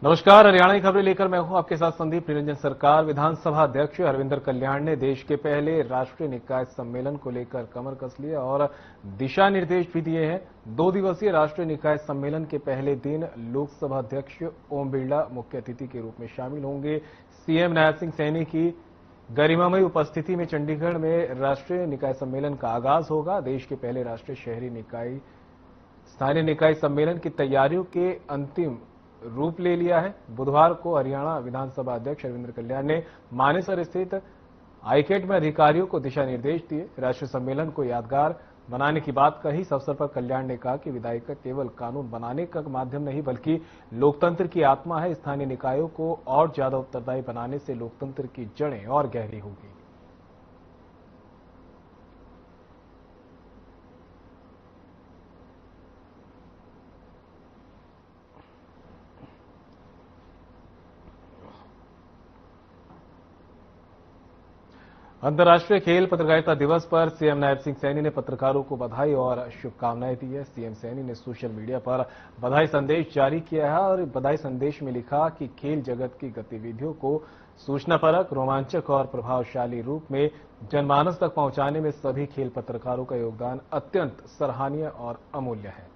नमस्कार, हरियाणा की खबरें लेकर मैं हूं आपके साथ संदीप निरंजन। सरकार विधानसभा अध्यक्ष हरविंदर कल्याण ने देश के पहले राष्ट्रीय निकाय सम्मेलन को लेकर कमर कस लिया और दिशा निर्देश भी दिए हैं। 2 दिवसीय राष्ट्रीय निकाय सम्मेलन के पहले दिन लोकसभा अध्यक्ष ओम बिरला मुख्य अतिथि के रूप में शामिल होंगे। सीएम नायब सिंह सैनी की गरिमामयी उपस्थिति में चंडीगढ़ में राष्ट्रीय निकाय सम्मेलन का आगाज होगा। देश के पहले राष्ट्रीय शहरी निकाय स्थानीय निकाय सम्मेलन की तैयारियों के अंतिम रूप ले लिया है। बुधवार को हरियाणा विधानसभा अध्यक्ष हरविंदर कल्याण ने मानेसर स्थित आईकेट में अधिकारियों को दिशा निर्देश दिए। राष्ट्रीय सम्मेलन को यादगार बनाने की बात कही। इस अवसर पर कल्याण ने कहा कि विधायिका केवल कानून बनाने का माध्यम नहीं बल्कि लोकतंत्र की आत्मा है। स्थानीय निकायों को और ज्यादा उत्तरदायी बनाने से लोकतंत्र की जड़ें और गहरी होगी। अंतर्राष्ट्रीय खेल पत्रकारिता दिवस पर सीएम नायब सिंह सैनी ने पत्रकारों को बधाई और शुभकामनाएं दी है। सीएम सैनी ने सोशल मीडिया पर बधाई संदेश जारी किया है और बधाई संदेश में लिखा कि खेल जगत की गतिविधियों को सूचनापरक, रोमांचक और प्रभावशाली रूप में जनमानस तक पहुंचाने में सभी खेल पत्रकारों का योगदान अत्यंत सराहनीय और अमूल्य है।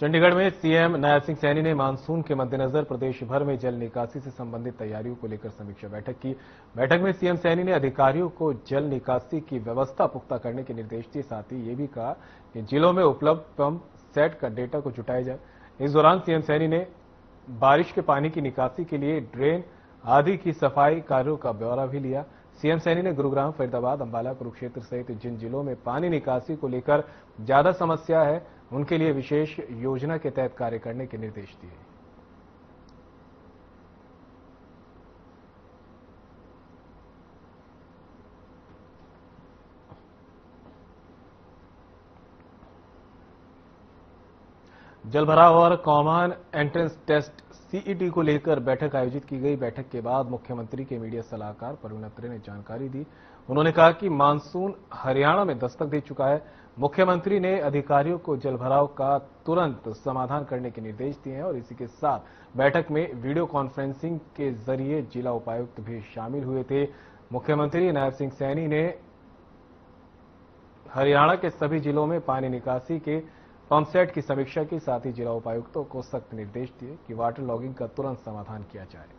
चंडीगढ़ में सीएम नायब सिंह सैनी ने मानसून के मद्देनजर प्रदेश भर में जल निकासी से संबंधित तैयारियों को लेकर समीक्षा बैठक की। बैठक में सीएम सैनी ने अधिकारियों को जल निकासी की व्यवस्था पुख्ता करने के निर्देश दिए। साथ ही ये भी कहा कि जिलों में उपलब्ध पंप सेट का डेटा को जुटाया जाए। इस दौरान सीएम सैनी ने बारिश के पानी की निकासी के लिए ड्रेन आदि की सफाई कार्यों का ब्यौरा भी लिया। सीएम सैनी ने गुरुग्राम, फरीदाबाद, अंबाला, कुरुक्षेत्र सहित जिन जिलों में पानी निकासी को लेकर ज्यादा समस्या है उनके लिए विशेष योजना के तहत कार्य करने के निर्देश दिए। जलभराव और कॉमन एंट्रेंस टेस्ट सीईटी को लेकर बैठक आयोजित की गई। बैठक के बाद मुख्यमंत्री के मीडिया सलाहकार परवीन अत्रे ने जानकारी दी। उन्होंने कहा कि मानसून हरियाणा में दस्तक दे चुका है। मुख्यमंत्री ने अधिकारियों को जलभराव का तुरंत समाधान करने के निर्देश दिए हैं और इसी के साथ बैठक में वीडियो कॉन्फ्रेंसिंग के जरिए जिला उपायुक्त भी शामिल हुए थे। मुख्यमंत्री नायब सिंह सैनी ने हरियाणा के सभी जिलों में पानी निकासी के पंपसेट की समीक्षा की। साथ ही जिला उपायुक्तों को सख्त निर्देश दिए कि वाटर लॉगिंग का तुरंत समाधान किया जाए।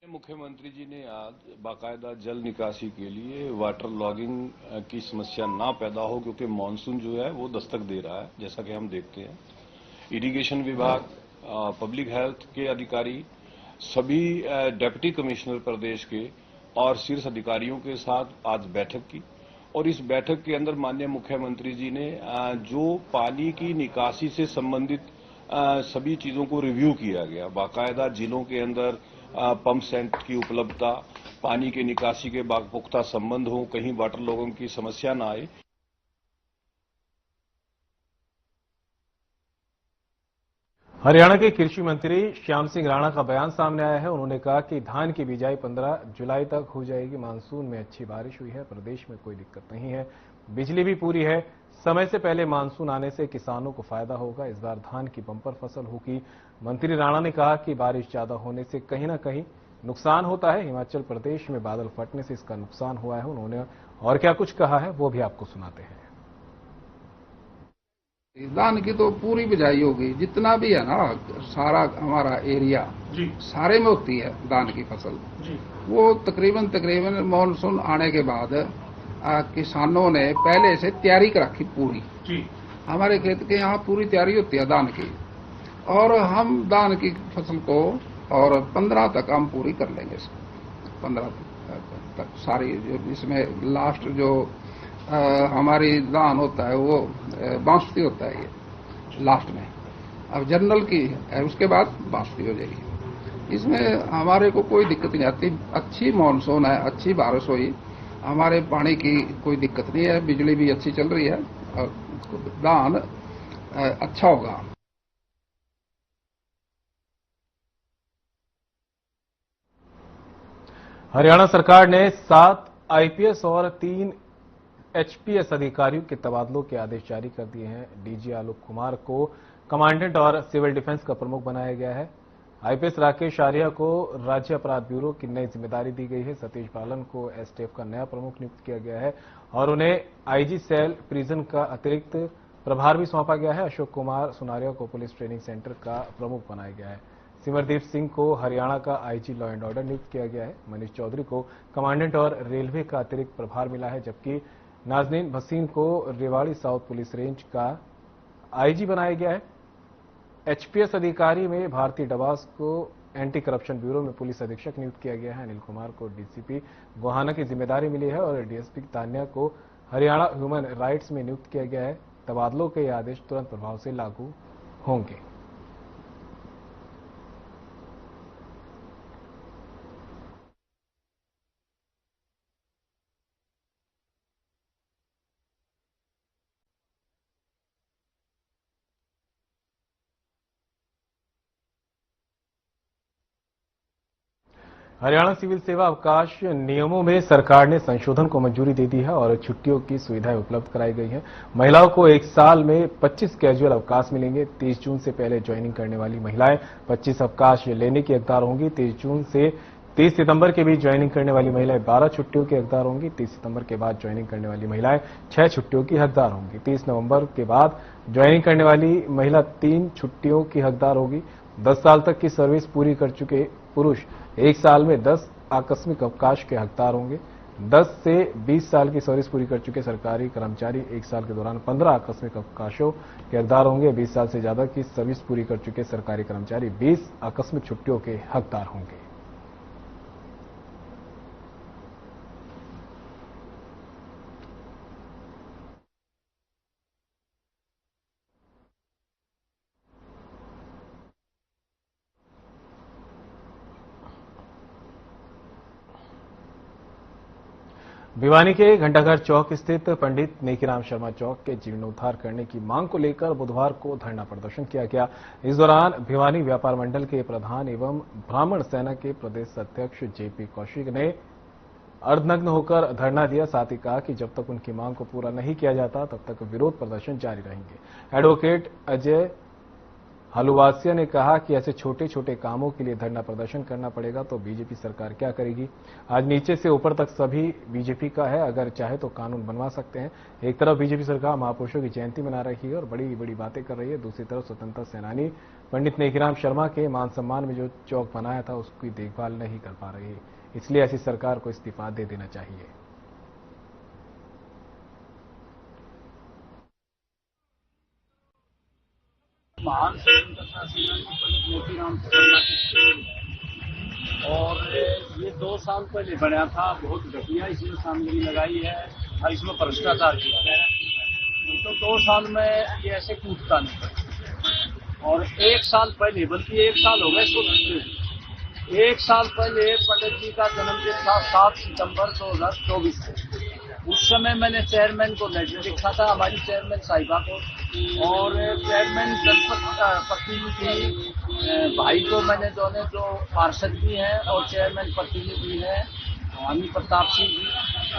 मुख्यमंत्री जी ने आज बाकायदा जल निकासी के लिए वाटर लॉगिंग की समस्या ना पैदा हो, क्योंकि मानसून जो है वो दस्तक दे रहा है जैसा कि हम देखते हैं। इरिगेशन विभाग, पब्लिक हेल्थ के अधिकारी, सभी डिप्टी कमिश्नर प्रदेश के और शीर्ष अधिकारियों के साथ आज बैठक की और इस बैठक के अंदर माननीय मुख्यमंत्री जी ने जो पानी की निकासी से संबंधित सभी चीजों को रिव्यू किया गया। बाकायदा जिलों के अंदर पंप सेट की उपलब्धता, पानी के निकासी के बाद पुख्ता संबंध हो, कहीं वाटर लॉगिंग की समस्या न आए। हरियाणा के कृषि मंत्री श्याम सिंह राणा का बयान सामने आया है। उन्होंने कहा कि धान की बिजाई 15 जुलाई तक हो जाएगी। मानसून में अच्छी बारिश हुई है, प्रदेश में कोई दिक्कत नहीं है, बिजली भी पूरी है। समय से पहले मानसून आने से किसानों को फायदा होगा। इस बार धान की बंपर फसल होगी। मंत्री राणा ने कहा कि बारिश ज्यादा होने से कहीं न कहीं नुकसान होता है। हिमाचल प्रदेश में बादल फटने से इसका नुकसान हुआ है। उन्होंने और क्या कुछ कहा है वो भी आपको सुनाते हैं। धान की तो पूरी बिजाई होगी, जितना भी है ना सारा हमारा एरिया जी, सारे में होती है धान की फसल जी। वो तकरीबन मानसून आने के बाद किसानों ने पहले से तैयारी कर रखी पूरी जी। हमारे खेत के यहाँ पूरी तैयारी होती है धान की और हम धान की फसल को और 15 तक हम पूरी कर लेंगे। 15 तक सारी जो इसमें लास्ट जो हमारी धान होता है वो बासमती होता है ये लास्ट में। अब जनरल की उसके बाद बासमती हो जाएगी। इसमें हमारे को कोई दिक्कत नहीं आती। अच्छी मानसून है, अच्छी बारिश हुई, हमारे पानी की कोई दिक्कत नहीं है, बिजली भी अच्छी चल रही है और धान अच्छा होगा। हरियाणा सरकार ने 7 आईपीएस और 3 एचपीएस अधिकारियों के तबादलों के आदेश जारी कर दिए हैं। डीजी आलोक कुमार को कमांडेंट और सिविल डिफेंस का प्रमुख बनाया गया है। आईपीएस राकेश आर्या को राज्य अपराध ब्यूरो की नई जिम्मेदारी दी गई है। सतीश बालन को एसटीएफ का नया प्रमुख नियुक्त किया गया है और उन्हें आईजी सेल प्रिजन का अतिरिक्त प्रभार भी सौंपा गया है। अशोक कुमार सुनारिया को पुलिस ट्रेनिंग सेंटर का प्रमुख बनाया गया है। सिमरदीप सिंह को हरियाणा का आईजी लॉ एंड ऑर्डर नियुक्त किया गया है। मनीष चौधरी को कमांडेंट और रेलवे का अतिरिक्त प्रभार मिला है, जबकि नाजनीन भसीन को रेवाड़ी साउथ पुलिस रेंज का आईजी बनाया गया है। एचपीएस अधिकारी में भारती डबास को एंटी करप्शन ब्यूरो में पुलिस अधीक्षक नियुक्त किया गया है। अनिल कुमार को डीसीपी गोहाना की जिम्मेदारी मिली है और डीएसपी तान्या को हरियाणा ह्यूमन राइट्स में नियुक्त किया गया है। तबादलों के आदेश तुरंत प्रभाव से लागू होंगे। हरियाणा सिविल सेवा अवकाश नियमों में सरकार ने संशोधन को मंजूरी दे दी है और छुट्टियों की सुविधाएं उपलब्ध कराई गई हैं। महिलाओं को एक साल में 25 कैजुअल अवकाश मिलेंगे। 30 जून से पहले ज्वाइनिंग करने वाली महिलाएं 25 अवकाश लेने की हकदार होंगी। 30 जून से 30 सितंबर के बीच ज्वाइनिंग करने वाली महिलाएं 12 छुट्टियों की हकदार होंगी। 30 सितंबर के बाद ज्वाइनिंग करने वाली महिलाएं 6 छुट्टियों की हकदार होंगी। 30 नवंबर के बाद ज्वाइनिंग करने वाली महिला 3 छुट्टियों की हकदार होगी। 10 साल तक की सर्विस पूरी कर चुके पुरुष एक साल में 10 आकस्मिक अवकाश के हकदार होंगे। 10 से 20 साल की सर्विस पूरी कर चुके सरकारी कर्मचारी एक साल के दौरान 15 आकस्मिक अवकाशों के हकदार होंगे। 20 साल से ज्यादा की सर्विस पूरी कर चुके सरकारी कर्मचारी 20 आकस्मिक छुट्टियों के हकदार होंगे। भिवानी के घंटाघर चौक स्थित पंडित नेकीराम शर्मा चौक के जीर्णोद्धार करने की मांग को लेकर बुधवार को धरना प्रदर्शन किया गया। इस दौरान भिवानी व्यापार मंडल के प्रधान एवं ब्राह्मण सेना के प्रदेश अध्यक्ष जेपी कौशिक ने अर्धनग्न होकर धरना दिया। साथ ही कहा कि जब तक उनकी मांग को पूरा नहीं किया जाता तब तक विरोध प्रदर्शन जारी रहेंगे। एडवोकेट अजय हलुवासिया ने कहा कि ऐसे छोटे छोटे कामों के लिए धरना प्रदर्शन करना पड़ेगा तो बीजेपी सरकार क्या करेगी। आज नीचे से ऊपर तक सभी बीजेपी का है, अगर चाहे तो कानून बनवा सकते हैं। एक तरफ बीजेपी सरकार महापुरुषों की जयंती मना रही है और बड़ी बड़ी बातें कर रही है, दूसरी तरफ स्वतंत्रता सेनानी पंडित नेकीराम शर्मा के मान सम्मान में जो चौक बनाया था उसकी देखभाल नहीं कर पा रही है। इसलिए ऐसी सरकार को इस्तीफा दे देना चाहिए। महान स्वतंत्रता सेनानी पंडित नेकीराम शर्मा और ये 2 साल पहले बनाया था। बहुत घटिया इसमें सामग्री लगाई है और इसमें भ्रष्टाचार किया है। तो 2 साल में ये ऐसे टूटता नहीं। और 1 साल पहले, बल्कि 1 साल हो गया इसको टूटे। 1 साल पहले पंडित जी का जन्मदिन था 7 सितंबर 2024 को। उस समय मैंने चेयरमैन को लेटर लिखा था, हमारी चेयरमैन साहिबा को, और चेयरमैन जनपद प्रतिनिधि भाई को मैंने दोनों जो पार्षद भी हैं और चेयरमैन प्रतिनिधि हैं स्वामी प्रताप सिंह जी,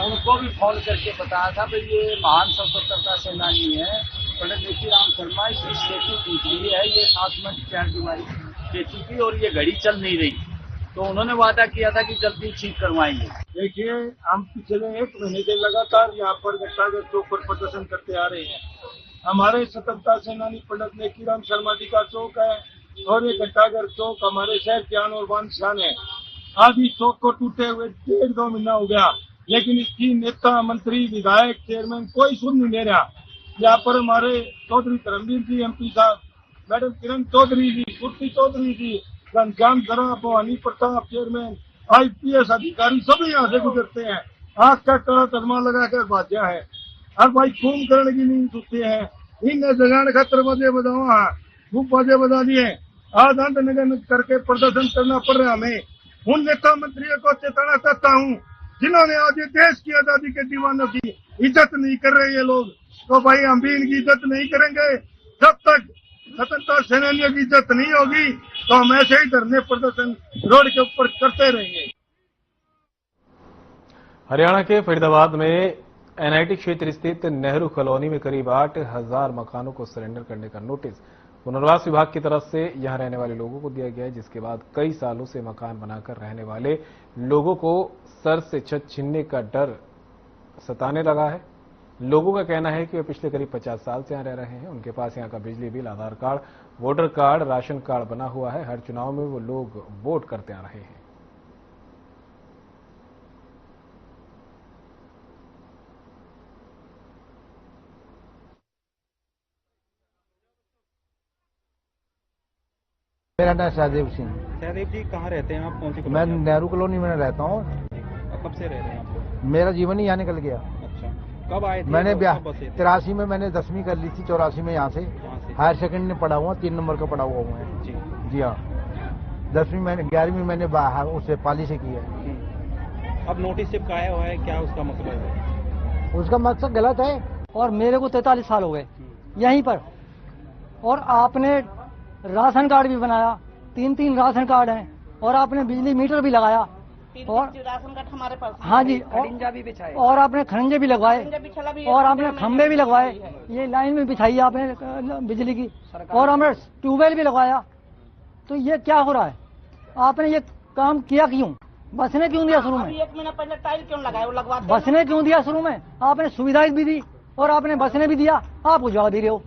उनको भी फोन करके बताया था भाई ये महान स्वतंत्रता सेनानी है पंडित नेकीराम शर्मा, इसकी स्टेचू टूट रही है, ये 7 में 4 दीवारी स्टेचू की और ये घड़ी चल नहीं रही। तो उन्होंने वादा किया था कि जल्दी ठीक करवाएंगे। देखिए, हम पिछले 1 महीने से लगातार यहाँ पर घंटाघर चौक पर प्रदर्शन करते आ रहे हैं। हमारे स्वतंत्रता सेनानी पंडित नेकीराम शर्मा जी का चौक है और ये घंटाघर चौक हमारे शहर की आन और बान शान है। आज इस चौक को टूटे हुए 1.5-2 महीना हो गया, लेकिन इसकी नेता, मंत्री, विधायक, चेयरमैन कोई सुन नहीं ले रहा। यहाँ पर हमारे चौधरी धर्मवीर जी एमपी साहब, मैडम किरण चौधरी जी, कुर्ती चौधरी जी, घनश्याम जरा, भवानी प्रताप चेयरमैन, आईपीएस अधिकारी सभी यहाँ से गुजरते हैं। आंख का कड़ा चश्मा लगाकर भाज्या है और भाई खून करने की नींद सुनते हैं। इन्हें जगाने खातर बाजे बजावा है, खूब बाजे बजा दिए। आज आंदोलन करके प्रदर्शन करना पड़ रहा है हमें। उन नेता मंत्रियों को चेताना चाहता हूँ जिन्होंने आज देश की आजादी के दीवानों की इज्जत नहीं कर रहे ये लोग, तो भाई हम भी इनकी इज्जत नहीं करेंगे। जब तक स्वतंत्रता सेनानियों की इज्जत नहीं होगी तो हम ऐसे ही धरने प्रदर्शन रोड के ऊपर करते रहेंगे। हरियाणा के फरीदाबाद में एनआईटी क्षेत्र स्थित नेहरू कॉलोनी में करीब 8,000 मकानों को सरेंडर करने का नोटिस पुनर्वास विभाग की तरफ से यहां रहने वाले लोगों को दिया गया है, जिसके बाद कई सालों से मकान बनाकर रहने वाले लोगों को सर से छत छीनने का डर सताने लगा है। लोगों का कहना है कि वे पिछले करीब 50 साल से यहां रह रहे हैं। उनके पास यहां का बिजली bill, Aadhaar card, voter card, ration card बना हुआ है। हर चुनाव में वो लोग वोट करते आ रहे हैं। मेरा नाम सहदेव सिंह। सहदेव जी कहाँ रहते हैं आप? कौन सी मैं कॉलोनी में? नेहरू कॉलोनी में रहता हूँ। कब से रह रहे हैं आप लोग? मेरा जीवन ही यहाँ निकल गया। अच्छा, कब आए थे? मैंने कब बसे थे? 83 में मैंने 10वीं कर ली थी, 84 में यहाँ से यहाँ से? हायर सेकेंडरी में पढ़ा हुआ, 3 नंबर का पढ़ा हुआ हूँ मैं। जी। जी हाँ, 10वीं मैंने 11वीं मैंने उससे पाली से की है। अब नोटिस चिपकाया हुआ है, क्या उसका मतलब है? उसका मकसद गलत है। और मेरे को 43 साल हो गए यहीं पर, और आपने राशन कार्ड भी बनाया, 3 राशन कार्ड हैं, और आपने बिजली मीटर भी लगाया, और राशन कार्ड हमारे पास। हाँ जी, खड़ंजा भी बिछाए, और आपने खड़ंजे भी लगवाए, और आपने खंबे भी लगवाए, ये लाइन भी बिछाई आपने बिजली की, और हमने ट्यूबवेल भी लगवाया। तो ये क्या हो रहा है? आपने ये काम किया क्यों? बस ने क्यों दिया शुरू में? 1 महीना पहले टाइल क्यों लगाया? वो लगवाते बस ने क्यों दिया शुरू में? आपने सुविधाएं भी दी और आपने बस ने भी दिया, आप उजाड़ भी रहे हो।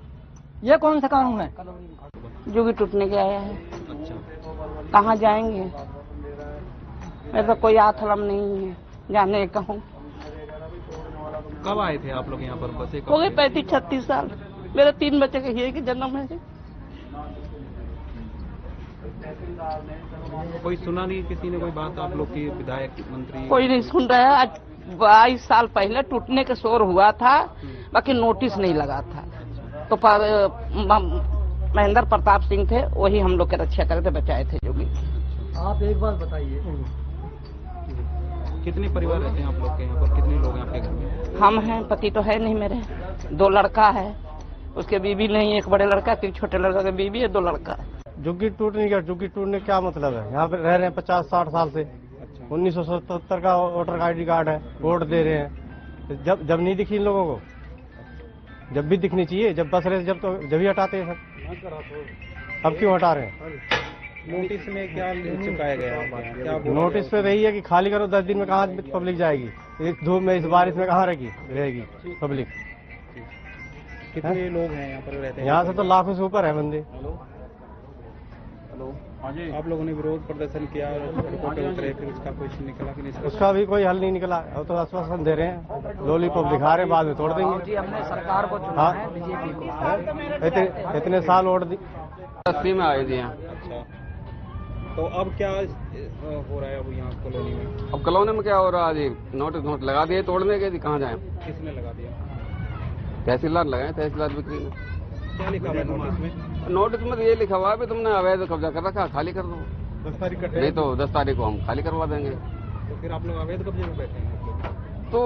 ये कौन सा कानून है? जो भी टूटने के आया है। अच्छा, कहाँ जाएंगे? मेरे तो कोई आथलम नहीं है जाने का हूँ। कब आए थे आप लोग यहाँ पर? बसे कब हो गए थे? 35-36 साल। मेरे 3 बच्चे के ये की जन्म है। कोई सुना नहीं किसी ने कोई बात आप लोग की? विधायक, मंत्री कोई नहीं सुन रहा है। आज 22 साल पहले टूटने का शोर हुआ था, बाकी नोटिस नहीं लगा था। तो महेंद्र प्रताप सिंह थे, वही हम लोग के रक्षा करे थे, बचाए थे जो भी। आप एक बात बताइए, कितने परिवार रहते हैं आप लोग के यहाँ पर? कितने लोग हैं आपके घर में? हम हैं, पति तो है नहीं मेरे, 2 लड़का है, उसके बीबी नहीं, एक बड़े लड़का, 3 छोटे लड़का के बीबी है, 2 लड़का। झुग्गी टूटने का, झुग्गी टूटने क्या मतलब है? यहाँ पे रह रहे हैं 50-60 साल से। 1977 का वोटर ID कार्ड है, वोट दे रहे हैं। जब नहीं दिखी इन लोगों को, जब भी दिखनी चाहिए, जब बस रहे जब, तो जब ही हटाते हैं सब। अब क्यों हटा रहे हैं? नोटिस में क्या चिपकाया गया है? क्या नोटिस पे यही है कि खाली करो, 10 दिन में कहाँ पब्लिक जाएगी? इस धूप में, इस बारिश में कहाँ रहेगी पब्लिक? कितने लोग हैं यहाँ पर रहते हैं? यहाँ से तो लाखों से ऊपर है बंदे। हेलो, आप लोगों ने विरोध प्रदर्शन किया, रिपोर्टें उतरे, फिर उसका कुछ निकला कि नहीं? उसका भी कोई हल नहीं निकला। अब तो आश्वासन दे रहे हैं, लॉलीपॉप दिखा रहे हैं, बाद में तोड़ देंगे। हमने सरकार को चुना है, बीजेपी को। इतने साल वोट दी। 80 में आए थे यहाँ। अच्छा, तो अब क्या हो रहा है अब यहाँ कॉलोनी में? अब कॉलोनी में क्या हो रहा है जी? नोट लगा दिए तोड़ने के, कहाँ जाए? किसने लगा दिया? तहसीलदार लगाए, तहसीलदार बिक्री में। क्या लिखा हुआ है नोटिस में? नोटिस में ये लिखा हुआ है कि तुमने अवैध कब्जा कर रखा, खाली कर दो। 10 तारीख का नहीं तो 10 तारीख को हम खाली करवा देंगे। तो फिर आप लोग अवैध कब्जे में बैठे हैं आप लोग? तो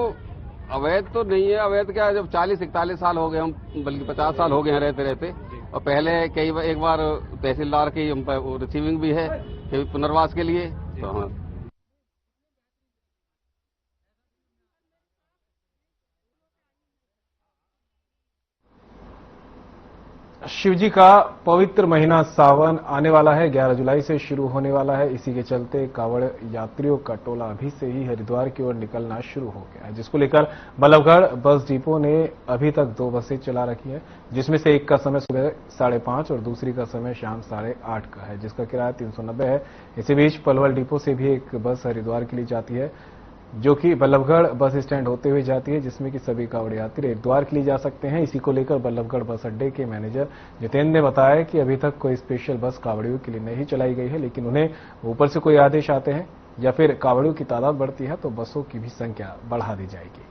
अवैध तो नहीं है। अवैध क्या है, जब 40-41 साल हो गए हम, बल्कि 50 साल हो गए हैं रहते रहते, और पहले एक बार तहसीलदार की हम रिसीविंग भी है पुनर्वास के लिए। तो हाँ, शिवजी का पवित्र महीना सावन आने वाला है। 11 जुलाई से शुरू होने वाला है। इसी के चलते कांवड़ यात्रियों का टोला अभी से ही हरिद्वार की ओर निकलना शुरू हो गया है, जिसको लेकर बल्लभगढ़ बस डिपो ने अभी तक 2 बसें चला रखी है, जिसमें से एक का समय सुबह 5:30 और दूसरी का समय शाम 8:30 का है, जिसका किराया 390 है। इसी बीच पलवल डिपो से भी एक बस हरिद्वार के लिए जाती है, जो कि बल्लभगढ़ बस स्टैंड होते हुए जाती है, जिसमें कि सभी कांवड़ यात्री हरिद्वार के लिए जा सकते हैं। इसी को लेकर बल्लभगढ़ बस अड्डे के मैनेजर जितेंद्र ने बताया कि अभी तक कोई स्पेशल बस कांवड़ियों के लिए नहीं चलाई गई है, लेकिन उन्हें ऊपर से कोई आदेश आते हैं या फिर कांवड़ियों की तादाद बढ़ती है तो बसों की भी संख्या बढ़ा दी जाएगी।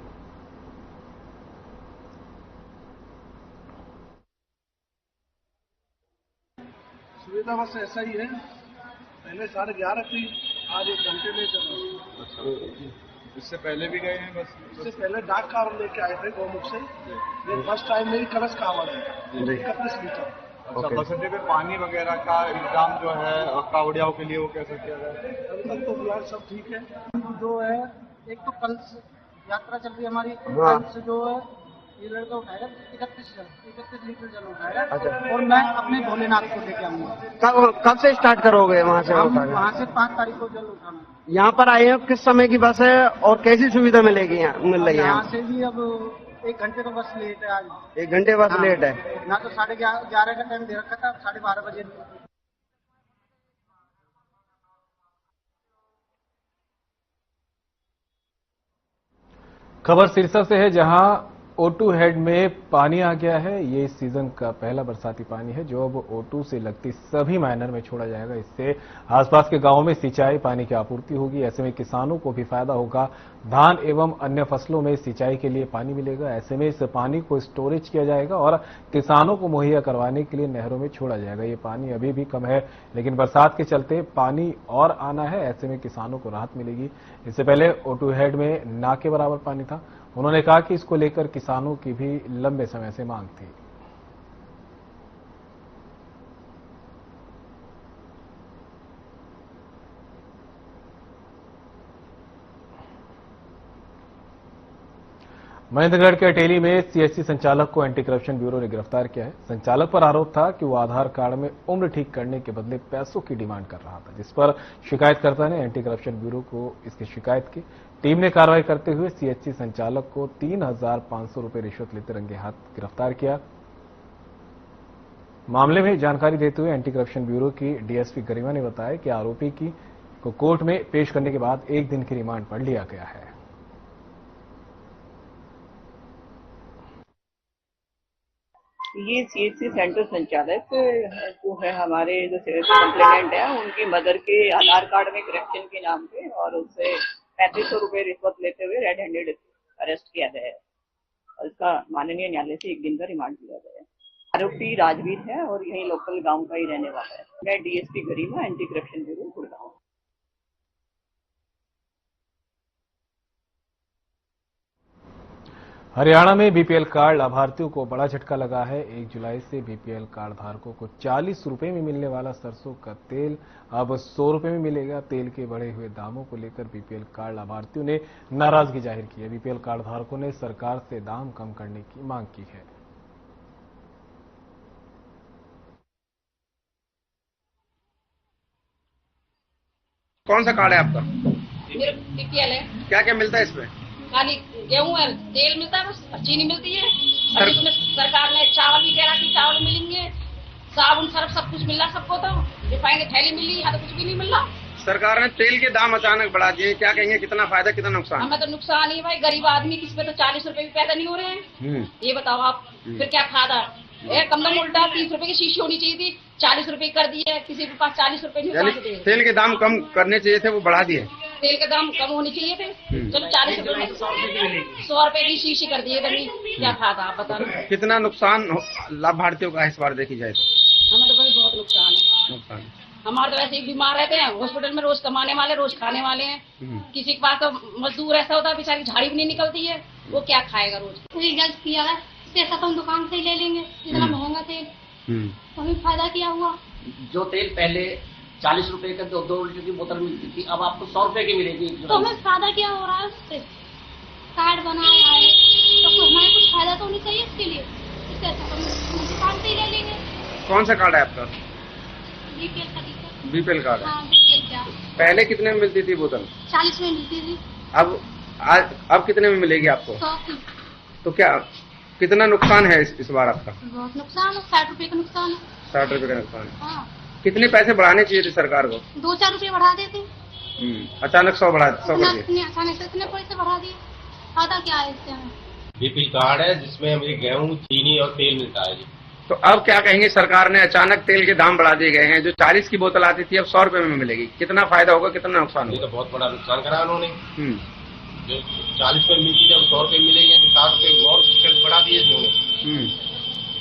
सुविधा बस ऐसा ही है, पहले 11:30 थी, आज 1 घंटे लेट है। इससे पहले भी गए हैं? बस इससे पहले डाक कावड़ लेके आए थे गौमुख से। ये फर्स्ट टाइम मेरी कलश कावड़ है, 31 लीटर। अच्छा, बस अड्डे पे पानी वगैरह का इंतजाम जो है कावड़ियाओं के लिए वो कैसे किया जाए? अभी तक तो फिलहाल सब ठीक है। जो है, एक तो कल यात्रा चल रही है हमारी से जो है ये लड़का उठाएगा 31 लीटर जल उठाएगा। अच्छा। और मैं अपने भोलेनाथ को लेके आऊंगा। कब से स्टार्ट करोगे वहाँ से? वहाँ से 5 तारीख को जल उठाना। यहाँ पर आए हैं, किस समय की बस है और कैसी सुविधा मिलेगी मिल रही है? यहाँ से भी अब 1 घंटे तो बस लेट है आज। 1 घंटे बस लेट है ना, तो 11:30 का टाइम दे रखा था, 12:30 बजे। खबर सिरसा से है, जहां O2 हेड में पानी आ गया है। ये इस सीजन का पहला बरसाती पानी है जो अब O2 से लगती सभी माइनर में छोड़ा जाएगा। इससे आसपास के गांवों में सिंचाई पानी की आपूर्ति होगी। ऐसे में किसानों को भी फायदा होगा। धान एवं अन्य फसलों में सिंचाई के लिए पानी मिलेगा। ऐसे में इस पानी को स्टोरेज किया जाएगा और किसानों को मुहैया करवाने के लिए नहरों में छोड़ा जाएगा। ये पानी अभी भी कम है, लेकिन बरसात के चलते पानी और आना है। ऐसे में किसानों को राहत मिलेगी। इससे पहले O2 हेड में ना के बराबर पानी था। उन्होंने कहा कि इसको लेकर किसानों की भी लंबे समय से मांग थी। महेंद्रगढ़ के अटेली में सीएचसी संचालक को एंटी करप्शन ब्यूरो ने गिरफ्तार किया है। संचालक पर आरोप था कि वो आधार कार्ड में उम्र ठीक करने के बदले पैसों की डिमांड कर रहा था, जिस पर शिकायतकर्ता ने एंटी करप्शन ब्यूरो को इसकी शिकायत की। टीम ने कार्रवाई करते हुए सीएचसी संचालक को 3,500 रुपए रिश्वत लेते रंगे हाथ गिरफ्तार किया। मामले में जानकारी देते हुए एंटी करप्शन ब्यूरो की डीएसपी गरिमा ने बताया कि आरोपी को कोर्ट में पेश करने के बाद 1 दिन की रिमांड पर लिया गया है। ये सीएचसी सेंटर संचालक जो है, हमारे जो कंप्लेनेंट है, उनकी मदर के आधार कार्ड में करप्शन के नाम पे और उससे 3500 रुपए रिश्वत लेते हुए रेड हैंडेड अरेस्ट किया गया है और इसका माननीय न्यायालय से 1 दिन का रिमांड लिया गया है। आरोपी राजवीर है और यही लोकल गांव का ही रहने वाला है। मैं DSP Garima, anti corruption bureau Gurgaon. Haryana में बीपीएल कार्ड लाभार्थियों को बड़ा झटका लगा है। 1 जुलाई से बीपीएल कार्ड धारकों को 40 रुपए में मिलने वाला सरसों का तेल अब 100 रुपए में मिलेगा। तेल के बढ़े हुए दामों को लेकर बीपीएल कार्ड लाभार्थियों ने नाराजगी जाहिर की है। बीपीएल कार्ड धारकों ने सरकार से दाम कम करने की मांग की है। कौन सा कार्ड है आपका? मेरा बीपीएल है। क्या क्या मिलता है इसमें? खाली गेहूं है, तेल मिलता है, बस चीनी मिलती है। और इसमें सरकार ने चावल भी कह रहा कि चावल मिलेंगे, साबुन सर्फ सब कुछ मिल रहा सबको। तो रिफाइंड थैली मिली, यहाँ तो कुछ भी नहीं मिल रहा। सरकार ने तेल के दाम अचानक बढ़ा दिए, क्या कहेंगे, कितना फायदा कितना नुकसान? हमें तो नुकसान ही भाई, गरीब आदमी किस पे तो 40 रुपए भी पैदा नहीं हो रहे हैं। ये बताओ आप, फिर क्या फायदा? कम से कम उल्टा 30 रुपए की शीशी होनी चाहिए थी, 40 रुपए कर दी है। किसी के पास 40 रुपए नहीं। तेल के दाम कम करने चाहिए थे, वो बढ़ा दिए। तेल के दाम कम होने चाहिए थे, चलो 40 रुपए 100 रुपए की शीशी कर दिए। क्या फायदा आप बताओ? कितना नुकसान लाभार्थियों का इस बार देखी जाए तो? हमें तो भाई बहुत नुकसान है। हमारे तो ऐसे ही बीमार रहते हैं, हॉस्पिटल में रोज कमाने वाले, रोज खाने वाले हैं। किसी के पास तो मजदूर ऐसा होता है, बेचारी झाड़ी भी नहीं निकलती है, वो क्या खाएगा रोज? गलत किया है, पैसा तो हम दुकान से ही ले लेंगे। इतना महंगा तेल, तो हमें फायदा क्या हुआ? जो तेल पहले 40 रुपए का 2 लीटर की बोतल मिलती थी, अब आपको 100 रुपए की मिलेगी। तो हमें फायदा क्या हो रहा है उससे? कार्ड बनाए आए तो हमें कुछ फायदा तो होना चाहिए इसके लिए। इससे अच्छा हम दुकान से ही ले लेंगे। कौन सा कार्ड है आपका? बीपीएल का। BPL card? हाँ, बीपीएल का। पहले कितने में मिलती थी बोतल? 40 में मिलती थी। अब कितने में मिलेगी आपको? 100 की। तो क्या कितना नुकसान है इस बार आपका? बहुत नुकसान है, 60 रुपए का नुकसान है। 60 रुपए का नुकसान है। हाँ। कितने पैसे बढ़ाने चाहिए थे सरकार को? 2-4 रुपए बढ़ा देते। अचानक 100 बढ़ा 100 कर दिए। अचानक से इतने पैसे बढ़ा दिए, फायदा क्या है इससे हमें? बीपीएल कार्ड है जिसमें हमें गेहूं, चीनी और तेल मिलता है जी। तो अब क्या कहेंगे, सरकार ने अचानक तेल के दाम बढ़ा दिए गए हैं। जो 40 की बोतल आती थी अब 100 रुपए में मिलेगी। कितना फायदा होगा, कितना नुकसान होगा? ये तो बहुत बड़ा नुकसान करा उन्होंने। जो 40 रुपए मिलती थी अब 100 रुपए मिलेगी, 60 रुपए और बढ़ा दिए इन्होंने।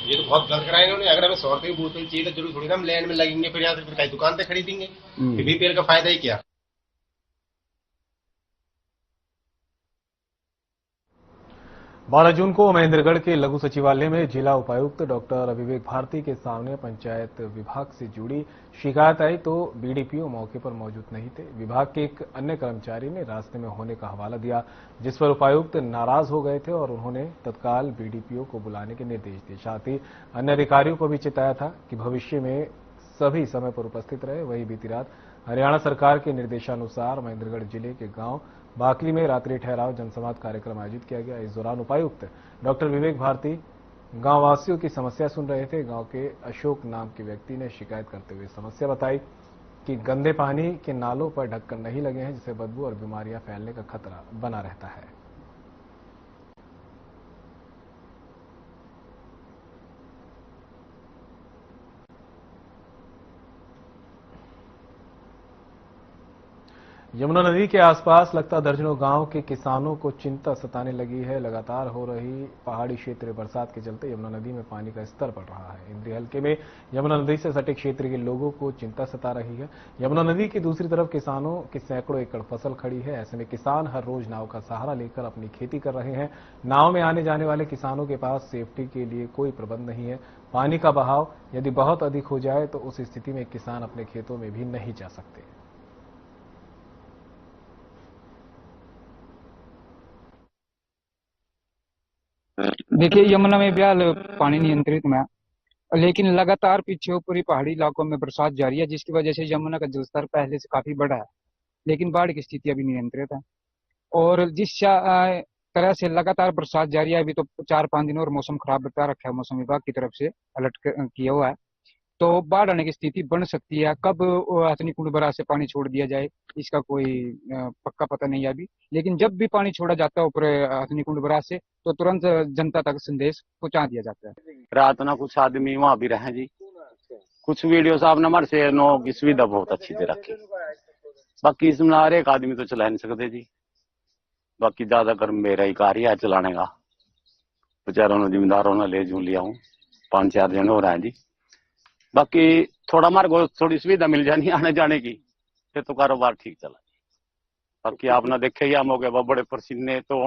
ये तो बहुत गलत कराया इन्होंने। अगर हमें 100 रुपए की बोतल चाहिए तो जरूर थोड़ी ना हम लाइन में लगेंगे, फिर यहाँ से कहीं दुकान पे खरीदेंगे। बीपीएल का फायदा ही क्या? 12 जून को महेंद्रगढ़ के लघु सचिवालय में जिला उपायुक्त डॉक्टर विवेक भारती के सामने पंचायत विभाग से जुड़ी शिकायत आई तो बीडीपीओ मौके पर मौजूद नहीं थे। विभाग के एक अन्य कर्मचारी ने रास्ते में होने का हवाला दिया, जिस पर उपायुक्त नाराज हो गए थे और उन्होंने तत्काल बीडीपीओ को बुलाने के निर्देश दिए। साथ ही अन्य अधिकारियों को भी चेताया था कि भविष्य में सभी समय पर उपस्थित रहे। वहीं बीती रात हरियाणा सरकार के निर्देशानुसार महेंद्रगढ़ जिले के गांव बाकली में रात्रि ठहराव जनसंवाद कार्यक्रम आयोजित किया गया। इस दौरान उपायुक्त डॉक्टर विवेक भारती गांव वासियों की समस्या सुन रहे थे। गांव के अशोक नाम के व्यक्ति ने शिकायत करते हुए समस्या बताई कि गंदे पानी के नालों पर ढक्कन नहीं लगे हैं, जिससे बदबू और बीमारियां फैलने का खतरा बना रहता है। यमुना नदी के आसपास लगता दर्जनों गांव के किसानों को चिंता सताने लगी है। लगातार हो रही पहाड़ी क्षेत्र बरसात के चलते यमुना नदी में पानी का स्तर बढ़ रहा है। इंद्री हलके में यमुना नदी से सटे क्षेत्र के लोगों को चिंता सता रही है। यमुना नदी की दूसरी तरफ किसानों की सैकड़ों एकड़ फसल खड़ी है। ऐसे में किसान हर रोज नाव का सहारा लेकर अपनी खेती कर रहे हैं। नाव में आने जाने वाले किसानों के पास सेफ्टी के लिए कोई प्रबंध नहीं है। पानी का बहाव यदि बहुत अधिक हो जाए तो उस स्थिति में किसान अपने खेतों में भी नहीं जा सकते। देखिए, यमुना में ब्याल पानी नियंत्रित में, लेकिन लगातार पीछे ऊपरी पहाड़ी इलाकों में बरसात जारी है, जिसकी वजह से यमुना का जलस्तर पहले से काफी बढ़ा है, लेकिन बाढ़ की स्थिति अभी नियंत्रित है। और जिस तरह से लगातार बरसात जारी है, अभी तो 4-5 दिन और मौसम खराब बता रखा है, मौसम विभाग की तरफ से अलर्ट किया हुआ है, तो बाढ़ आने की स्थिति बन सकती है। कब हथनी कुंड बराज से पानी छोड़ दिया जाए इसका कोई पक्का पता नहीं है अभी, लेकिन जब भी पानी छोड़ा जाता है ऊपर हथनी कुंड बराज से तो तुरंत जनता तक संदेश पहुंचा दिया जाता है। रात ना कुछ आदमी वहां भी रहे जी, कुछ वीडियो साहब ने हमारे से नो की सुविधा बहुत अच्छी दे रखी, बाकी इसमें हर एक आदमी तो चला नहीं सकते जी। बाकी ज्यादातर मेरा ही कार्य है चलाने का, बेचारों ने जिम्मेदारों ने ले जू लिया हूँ, 5-4 जन हो रहे हैं जी। बाकी थोड़ा हमारे को थोड़ी सुविधा मिल जानी आने जाने की, फिर तो कारोबार ठीक चला। बाकी आपने देखे ही हम हो गए बड़े पसीने तो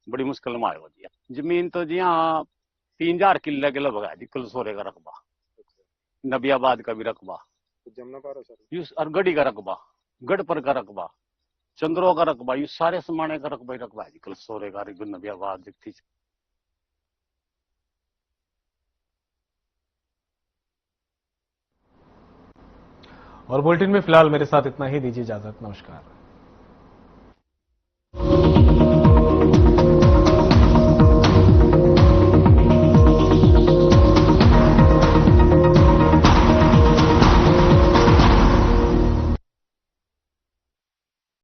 बड़ी मुश्किल में आए हो जी। जमीन तो जी हाँ 3000 किले के लगभग है जी। कलसोरे का रकबा, नबियाबाद का भी रकबा, अरगढ़ी का रकबा, गढ़पुर का रकबा, चंद्रो का रकबा, ये सारे समाने का रकबा ही रकबा है जी। कलसोरे का, नबियाबाद, जगती। और बुलेटिन में फिलहाल मेरे साथ इतना ही। दीजिए इजाजत, नमस्कार।